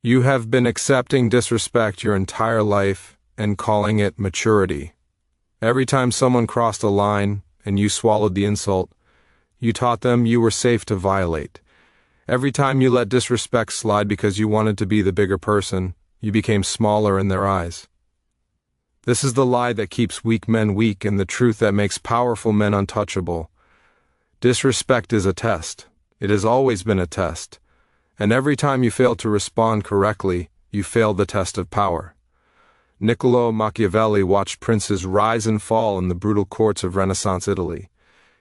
You have been accepting disrespect your entire life and calling it maturity. Every time someone crossed a line and you swallowed the insult, you taught them you were safe to violate. Every time you let disrespect slide because you wanted to be the bigger person, you became smaller in their eyes. This is the lie that keeps weak men weak and the truth that makes powerful men untouchable. Disrespect is a test. It has always been a test. And every time you fail to respond correctly, you fail the test of power. Niccolò Machiavelli watched princes rise and fall in the brutal courts of Renaissance Italy.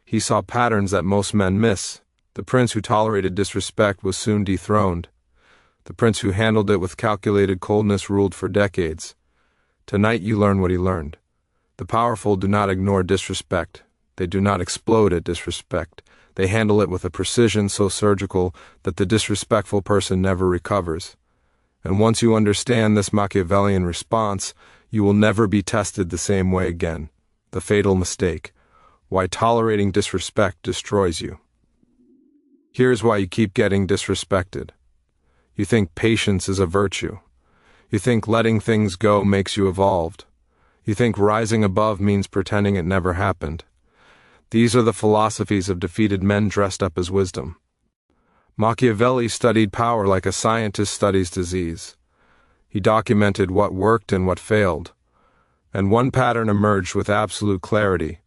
He saw patterns that most men miss. The prince who tolerated disrespect was soon dethroned. The prince who handled it with calculated coldness ruled for decades. Tonight you learn what he learned. The powerful do not ignore disrespect. They do not explode at disrespect. They handle it with a precision so surgical that the disrespectful person never recovers. And once you understand this Machiavellian response, you will never be tested the same way again. The fatal mistake. Why tolerating disrespect destroys you. Here's why you keep getting disrespected. You think patience is a virtue. You think letting things go makes you evolved. You think rising above means pretending it never happened. These are the philosophies of defeated men dressed up as wisdom. Machiavelli studied power like a scientist studies disease. He documented what worked and what failed. And one pattern emerged with absolute clarity.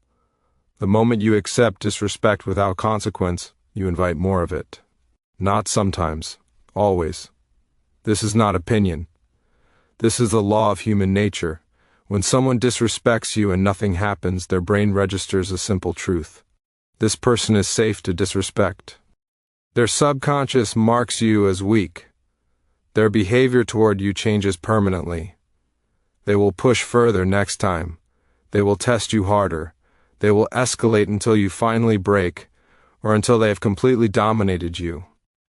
The moment you accept disrespect without consequence, you invite more of it. Not sometimes, always. This is not opinion. This is the law of human nature. When someone disrespects you and nothing happens, their brain registers a simple truth. This person is safe to disrespect. Their subconscious marks you as weak. Their behavior toward you changes permanently. They will push further next time. They will test you harder. They will escalate until you finally break, or until they have completely dominated you.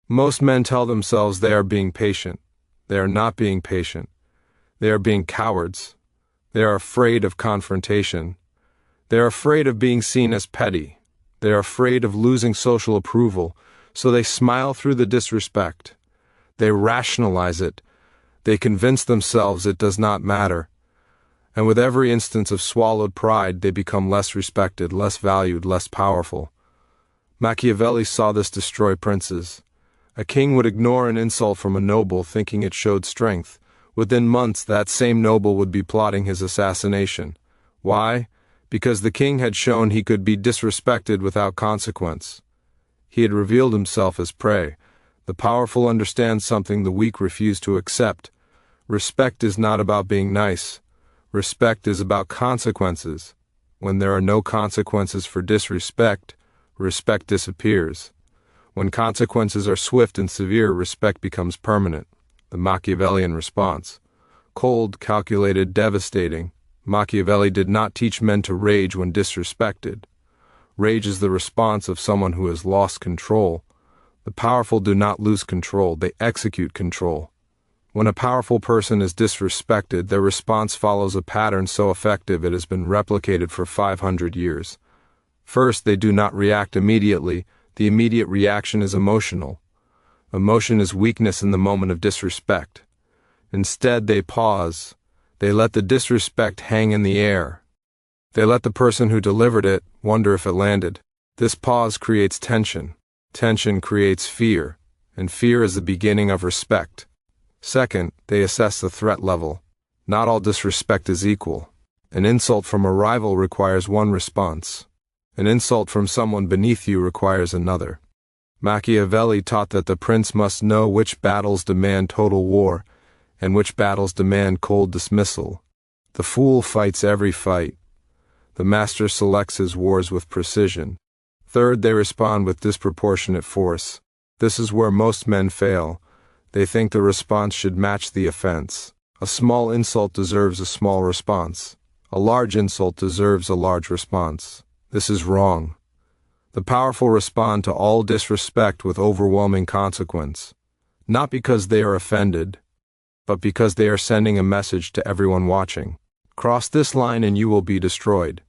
Most men tell themselves they are being patient. They are not being patient. They are being cowards. They are afraid of confrontation. They are afraid of being seen as petty. They are afraid of losing social approval, so they smile through the disrespect. They rationalize it. They convince themselves it does not matter. And with every instance of swallowed pride, they become less respected, less valued, less powerful. Machiavelli saw this destroy princes. A king would ignore an insult from a noble, thinking it showed strength. Within months, that same noble would be plotting his assassination. Why? Because the king had shown he could be disrespected without consequence. He had revealed himself as prey. The powerful understand something the weak refuse to accept. Respect is not about being nice. Respect is about consequences. When there are no consequences for disrespect, respect disappears. When consequences are swift and severe, respect becomes permanent. The Machiavellian response. Cold, calculated, devastating. Machiavelli did not teach men to rage when disrespected. Rage is the response of someone who has lost control. The powerful do not lose control, they execute control. When a powerful person is disrespected, their response follows a pattern so effective it has been replicated for 500 years. First, they do not react immediately. The immediate reaction is emotional. Emotion is weakness in the moment of disrespect. Instead, they pause. They let the disrespect hang in the air. They let the person who delivered it wonder if it landed. This pause creates tension. Tension creates fear, and fear is the beginning of respect. Second, they assess the threat level. Not all disrespect is equal. An insult from a rival requires one response. An insult from someone beneath you requires another. Machiavelli taught that the prince must know which battles demand total war, and which battles demand cold dismissal. The fool fights every fight. The master selects his wars with precision. Third, they respond with disproportionate force. This is where most men fail. They think the response should match the offense. A small insult deserves a small response. A large insult deserves a large response. This is wrong. The powerful respond to all disrespect with overwhelming consequence, not because they are offended, but because they are sending a message to everyone watching. Cross this line and you will be destroyed.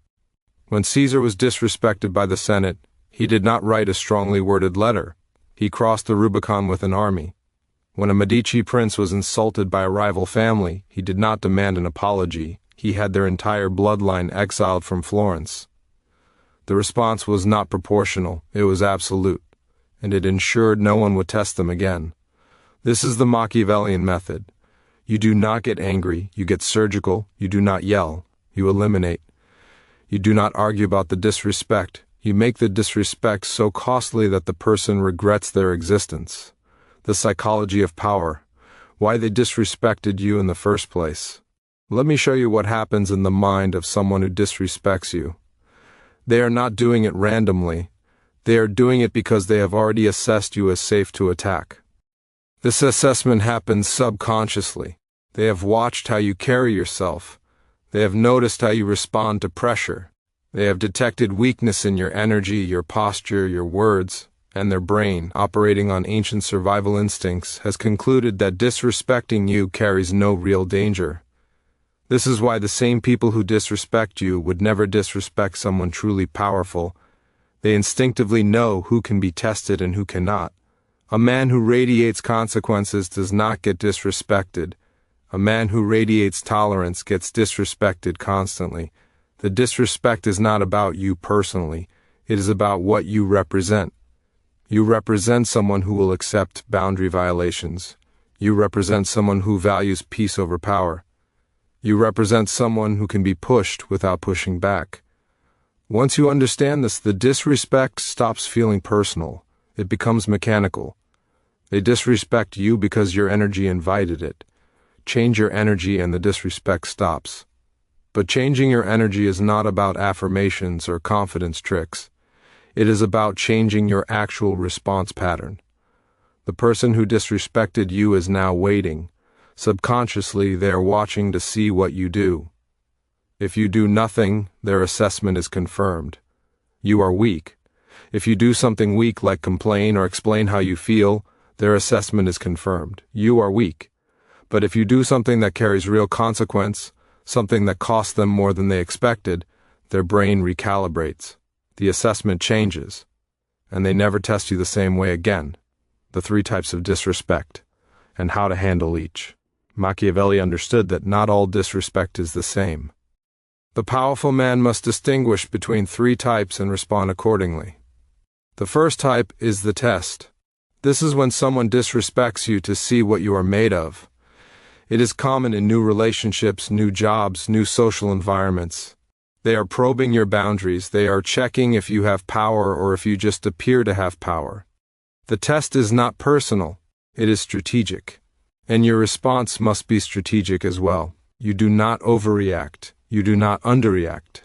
When Caesar was disrespected by the Senate, he did not write a strongly worded letter. He crossed the Rubicon with an army. When a Medici prince was insulted by a rival family, he did not demand an apology. He had their entire bloodline exiled from Florence. The response was not proportional, it was absolute, and it ensured no one would test them again. This is the Machiavellian method. You do not get angry, you get surgical, you do not yell, you eliminate. You do not argue about the disrespect, you make the disrespect so costly that the person regrets their existence. The psychology of power, why they disrespected you in the first place. Let me show you what happens in the mind of someone who disrespects you. They are not doing it randomly. They are doing it because they have already assessed you as safe to attack. This assessment happens subconsciously. They have watched how you carry yourself. They have noticed how you respond to pressure. They have detected weakness in your energy, your posture, your words, and their brain, operating on ancient survival instincts, has concluded that disrespecting you carries no real danger. This is why the same people who disrespect you would never disrespect someone truly powerful. They instinctively know who can be tested and who cannot. A man who radiates consequences does not get disrespected. A man who radiates tolerance gets disrespected constantly. The disrespect is not about you personally. It is about what you represent. You represent someone who will accept boundary violations. You represent someone who values peace over power. You represent someone who can be pushed without pushing back. Once you understand this, the disrespect stops feeling personal. It becomes mechanical. They disrespect you because your energy invited it. Change your energy and the disrespect stops. But changing your energy is not about affirmations or confidence tricks. It is about changing your actual response pattern. The person who disrespected you is now waiting. Subconsciously, they are watching to see what you do. If you do nothing, their assessment is confirmed. You are weak. If you do something weak like complain or explain how you feel, their assessment is confirmed. You are weak. But if you do something that carries real consequence, something that costs them more than they expected, their brain recalibrates. The assessment changes, and they never test you the same way again. The 3 types of disrespect, and how to handle each. Machiavelli understood that not all disrespect is the same. The powerful man must distinguish between 3 types and respond accordingly. The first type is the test. This is when someone disrespects you to see what you are made of. It is common in new relationships, new jobs, new social environments. They are probing your boundaries. They are checking if you have power or if you just appear to have power. The test is not personal. It is strategic. And your response must be strategic as well. You do not overreact. You do not underreact.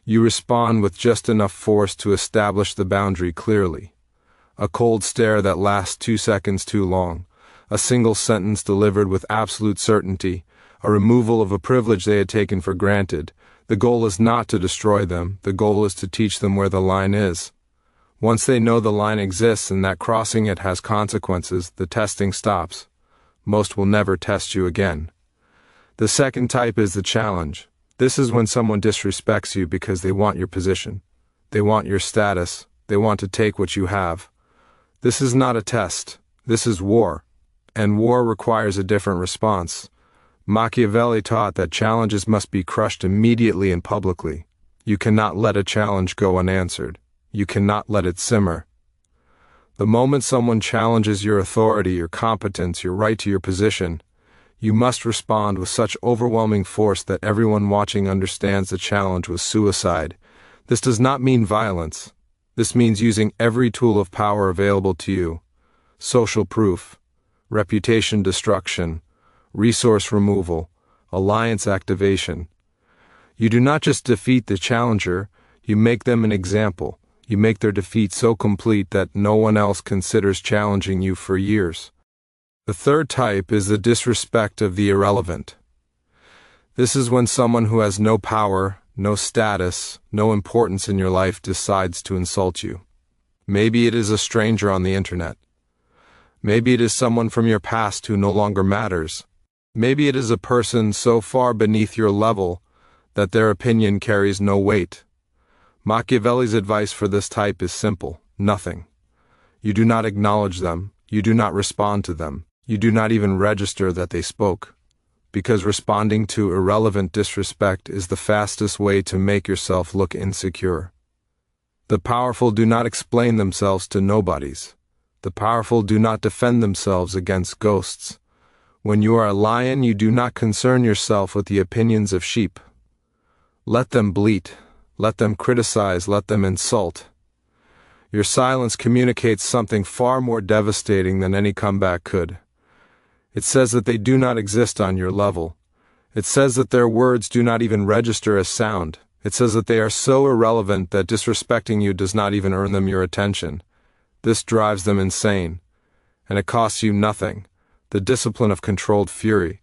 You respond with just enough force to establish the boundary clearly. A cold stare that lasts 2 seconds too long. A single sentence delivered with absolute certainty. A removal of a privilege they had taken for granted. The goal is not to destroy them. The goal is to teach them where the line is. Once they know the line exists and that crossing it has consequences, the testing stops. Most will never test you again. The second type is the challenge. This is when someone disrespects you because they want your position. They want your status. They want to take what you have. This is not a test. This is war. And war requires a different response. Machiavelli taught that challenges must be crushed immediately and publicly. You cannot let a challenge go unanswered. You cannot let it simmer. The moment someone challenges your authority, your competence, your right to your position, you must respond with such overwhelming force that everyone watching understands the challenge was suicide. This does not mean violence. This means using every tool of power available to you. Social proof, reputation destruction, resource removal, alliance activation. You do not just defeat the challenger, you make them an example. You make their defeat so complete that no one else considers challenging you for years. The third type is the disrespect of the irrelevant. This is when someone who has no power, no status, no importance in your life decides to insult you. Maybe it is a stranger on the internet. Maybe it is someone from your past who no longer matters. Maybe it is a person so far beneath your level that their opinion carries no weight. Machiavelli's advice for this type is simple: nothing. You do not acknowledge them. You do not respond to them. You do not even register that they spoke, because responding to irrelevant disrespect is the fastest way to make yourself look insecure. The powerful do not explain themselves to nobodies. The powerful do not defend themselves against ghosts. When you are a lion, you do not concern yourself with the opinions of sheep. Let them bleat, let them criticize, let them insult. Your silence communicates something far more devastating than any comeback could. It says that they do not exist on your level. It says that their words do not even register as sound. It says that they are so irrelevant that disrespecting you does not even earn them your attention. This drives them insane, and it costs you nothing. The discipline of controlled fury.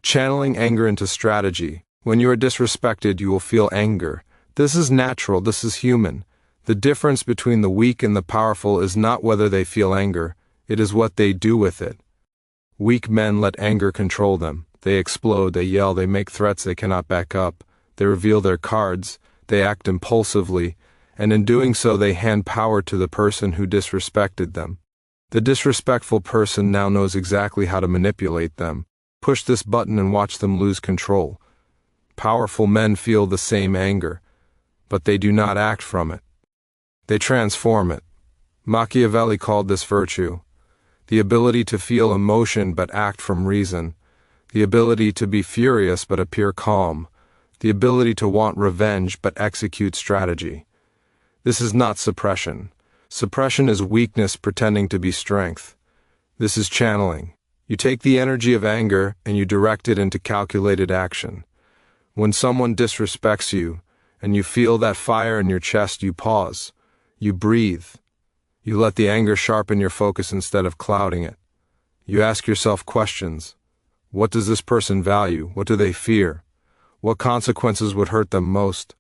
Channeling anger into strategy. When you are disrespected, you will feel anger. This is natural, this is human. The difference between the weak and the powerful is not whether they feel anger, it is what they do with it. Weak men let anger control them. They explode, they yell, they make threats they cannot back up. They reveal their cards, they act impulsively, and in doing so they hand power to the person who disrespected them. The disrespectful person now knows exactly how to manipulate them. Push this button and watch them lose control. Powerful men feel the same anger, but they do not act from it. They transform it. Machiavelli called this virtue. The ability to feel emotion but act from reason. The ability to be furious but appear calm. The ability to want revenge but execute strategy. This is not suppression. Suppression is weakness pretending to be strength. This is channeling. You take the energy of anger and you direct it into calculated action. When someone disrespects you and you feel that fire in your chest, you pause. You breathe. You let the anger sharpen your focus instead of clouding it. You ask yourself questions. What does this person value? What do they fear? What consequences would hurt them most?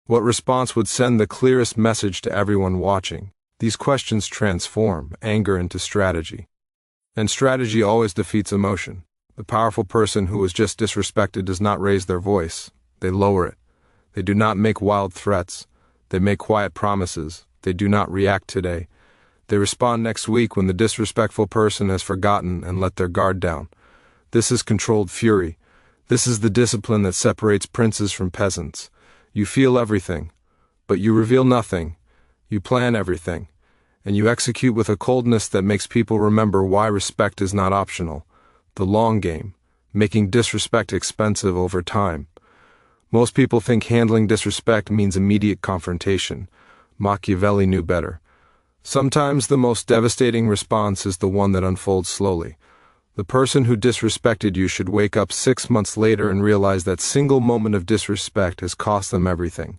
What response would send the clearest message to everyone watching? These questions transform anger into strategy. And strategy always defeats emotion. The powerful person who was just disrespected does not raise their voice. They lower it. They do not make wild threats. They make quiet promises. They do not react today. They respond next week when the disrespectful person has forgotten and let their guard down. This is controlled fury. This is the discipline that separates princes from peasants. You feel everything, but you reveal nothing. You plan everything, and you execute with a coldness that makes people remember why respect is not optional. The long game, making disrespect expensive over time. Most people think handling disrespect means immediate confrontation. Machiavelli knew better. Sometimes the most devastating response is the one that unfolds slowly. The person who disrespected you should wake up 6 months later and realize that single moment of disrespect has cost them everything.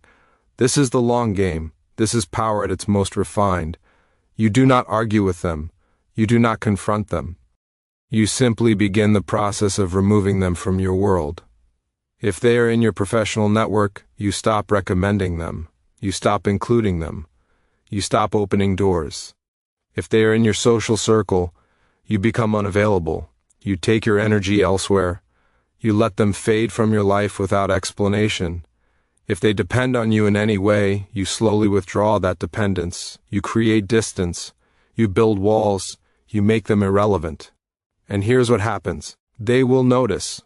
This is the long game. This is power at its most refined. You do not argue with them. You do not confront them. You simply begin the process of removing them from your world. If they are in your professional network, you stop recommending them. You stop including them. You stop opening doors. If they are in your social circle, you become unavailable. You take your energy elsewhere. You let them fade from your life without explanation. If they depend on you in any way, you slowly withdraw that dependence. You create distance. You build walls. You make them irrelevant. And here's what happens. They will notice.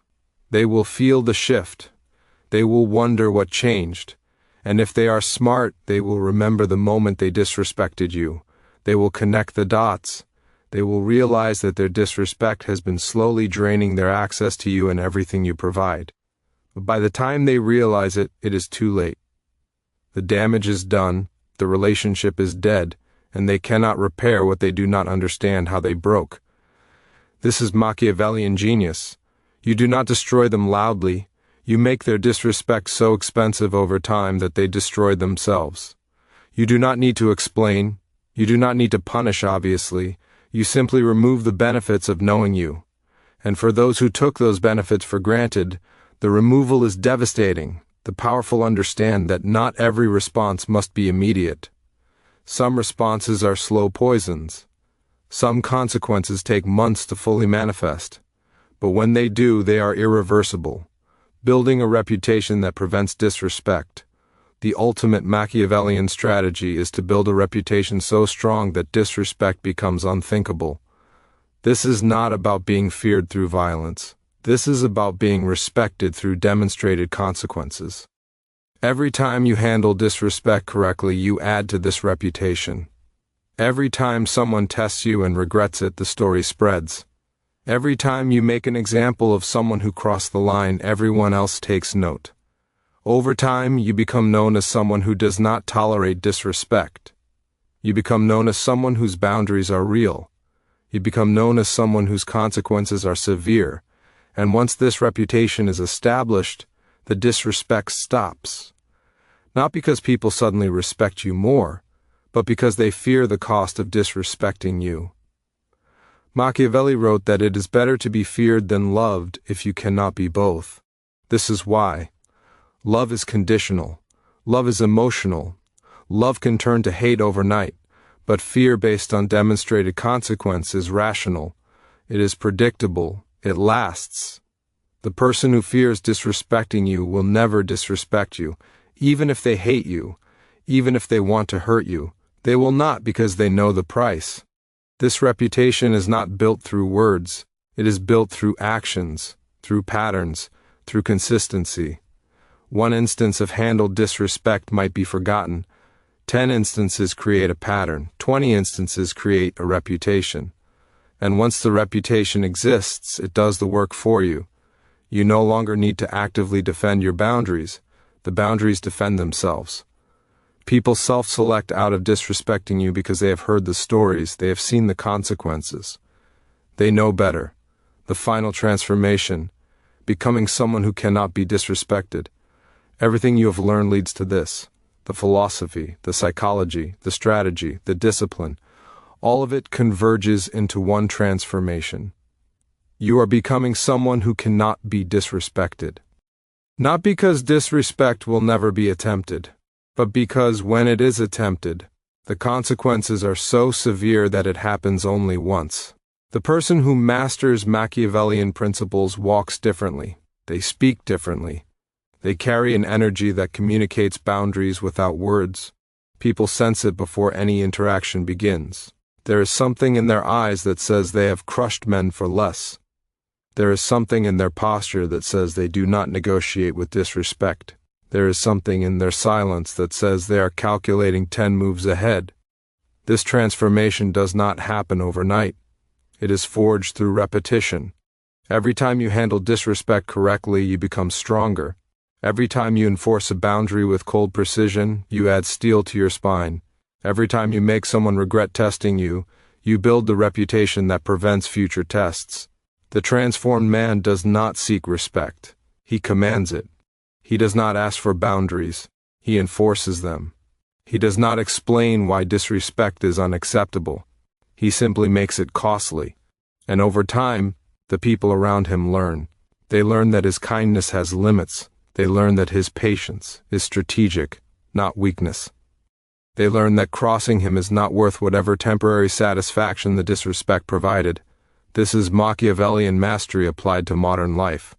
They will feel the shift. They will wonder what changed. And if they are smart, they will remember the moment they disrespected you. They will connect the dots. They will realize that their disrespect has been slowly draining their access to you and everything you provide. But by the time they realize it, it is too late. The damage is done, the relationship is dead, and they cannot repair what they do not understand how they broke. This is Machiavellian genius. You do not destroy them loudly. You make their disrespect so expensive over time that they destroy themselves. You do not need to explain. You do not need to punish, obviously. You simply remove the benefits of knowing you. And for those who took those benefits for granted, the removal is devastating. The powerful understand that not every response must be immediate. Some responses are slow poisons. Some consequences take months to fully manifest. But when they do, they are irreversible. Building a reputation that prevents disrespect. The ultimate Machiavellian strategy is to build a reputation so strong that disrespect becomes unthinkable. This is not about being feared through violence. This is about being respected through demonstrated consequences. Every time you handle disrespect correctly, you add to this reputation. Every time someone tests you and regrets it, the story spreads. Every time you make an example of someone who crossed the line, everyone else takes note. Over time, you become known as someone who does not tolerate disrespect. You become known as someone whose boundaries are real. You become known as someone whose consequences are severe. And once this reputation is established, the disrespect stops. Not because people suddenly respect you more, but because they fear the cost of disrespecting you. Machiavelli wrote that it is better to be feared than loved if you cannot be both. This is why. Love is conditional. Love is emotional. Love can turn to hate overnight, but fear based on demonstrated consequence is rational. It is predictable. It lasts. The person who fears disrespecting you will never disrespect you, even if they hate you, even if they want to hurt you. They will not, because they know the price. This reputation is not built through words. It is built through actions, through patterns, through consistency. One instance of handled disrespect might be forgotten. 10 instances create a pattern. 20 instances create a reputation. And once the reputation exists, it does the work for you. You no longer need to actively defend your boundaries. The boundaries defend themselves. People self-select out of disrespecting you because they have heard the stories, they have seen the consequences. They know better. The final transformation, becoming someone who cannot be disrespected. Everything you have learned leads to this. The philosophy, the psychology, the strategy, the discipline, all of it converges into one transformation. You are becoming someone who cannot be disrespected. Not because disrespect will never be attempted, but because when it is attempted, the consequences are so severe that it happens only once. The person who masters Machiavellian principles walks differently. They speak differently. They carry an energy that communicates boundaries without words. People sense it before any interaction begins. There is something in their eyes that says they have crushed men for less. There is something in their posture that says they do not negotiate with disrespect. There is something in their silence that says they are calculating 10 moves ahead. This transformation does not happen overnight. It is forged through repetition. Every time you handle disrespect correctly, you become stronger. Every time you enforce a boundary with cold precision, you add steel to your spine. Every time you make someone regret testing you, you build the reputation that prevents future tests. The transformed man does not seek respect. He commands it. He does not ask for boundaries. He enforces them. He does not explain why disrespect is unacceptable. He simply makes it costly. And over time, the people around him learn. They learn that his kindness has limits. They learn that his patience is strategic, not weakness. They learn that crossing him is not worth whatever temporary satisfaction the disrespect provided. This is Machiavellian mastery applied to modern life.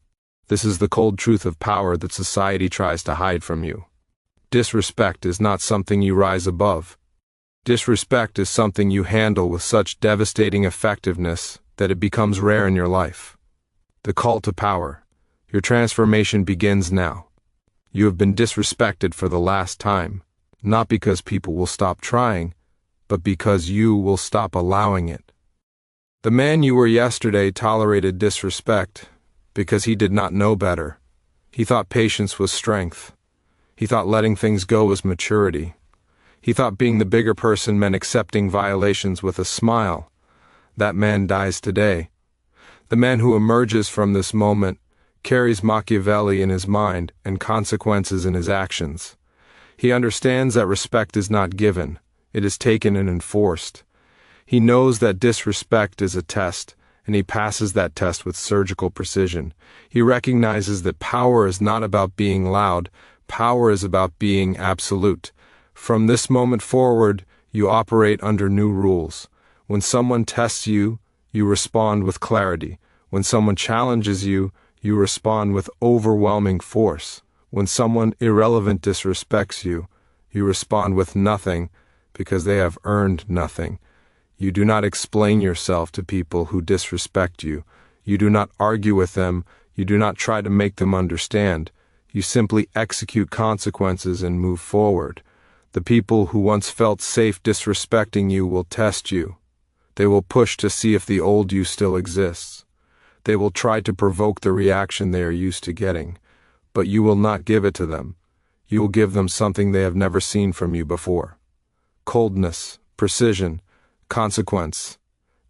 This is the cold truth of power that society tries to hide from you. Disrespect is not something you rise above. Disrespect is something you handle with such devastating effectiveness that it becomes rare in your life. The call to power. Your transformation begins now. You have been disrespected for the last time, not because people will stop trying, but because you will stop allowing it. The man you were yesterday tolerated disrespect because he did not know better. He thought patience was strength. He thought letting things go was maturity. He thought being the bigger person meant accepting violations with a smile. That man dies today. The man who emerges from this moment carries Machiavelli in his mind and consequences in his actions. He understands that respect is not given, it is taken and enforced. He knows that disrespect is a test, and he passes that test with surgical precision. He recognizes that power is not about being loud, power is about being absolute. From this moment forward, you operate under new rules. When someone tests you, you respond with clarity. When someone challenges you, you respond with overwhelming force. When someone irrelevant disrespects you, you respond with nothing because they have earned nothing. You do not explain yourself to people who disrespect you. You do not argue with them. You do not try to make them understand. You simply execute consequences and move forward. The people who once felt safe disrespecting you will test you. They will push to see if the old you still exists. They will try to provoke the reaction they are used to getting, but you will not give it to them. You will give them something they have never seen from you before. Coldness, precision, consequence,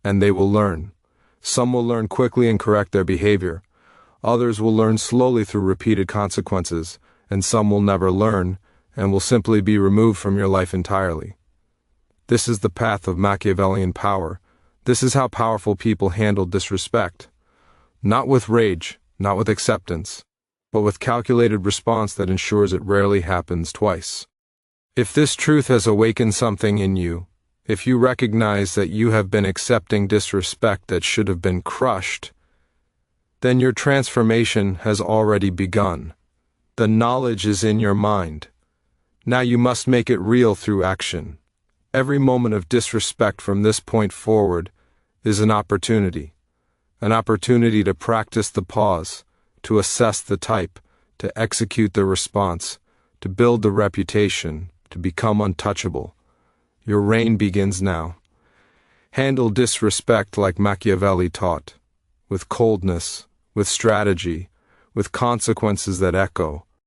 and they will learn. Some will learn quickly and correct their behavior. Others will learn slowly through repeated consequences, and some will never learn and will simply be removed from your life entirely. This is the path of Machiavellian power. This is how powerful people handle disrespect. Not with rage, not with acceptance, but with calculated response that ensures it rarely happens twice. If this truth has awakened something in you, if you recognize that you have been accepting disrespect that should have been crushed, then your transformation has already begun. The knowledge is in your mind. Now you must make it real through action. Every moment of disrespect from this point forward is an opportunity to practice the pause, to assess the type, to execute the response, to build the reputation, to become untouchable. Your reign begins now. Handle disrespect like Machiavelli taught, with coldness, with strategy, with consequences that echo,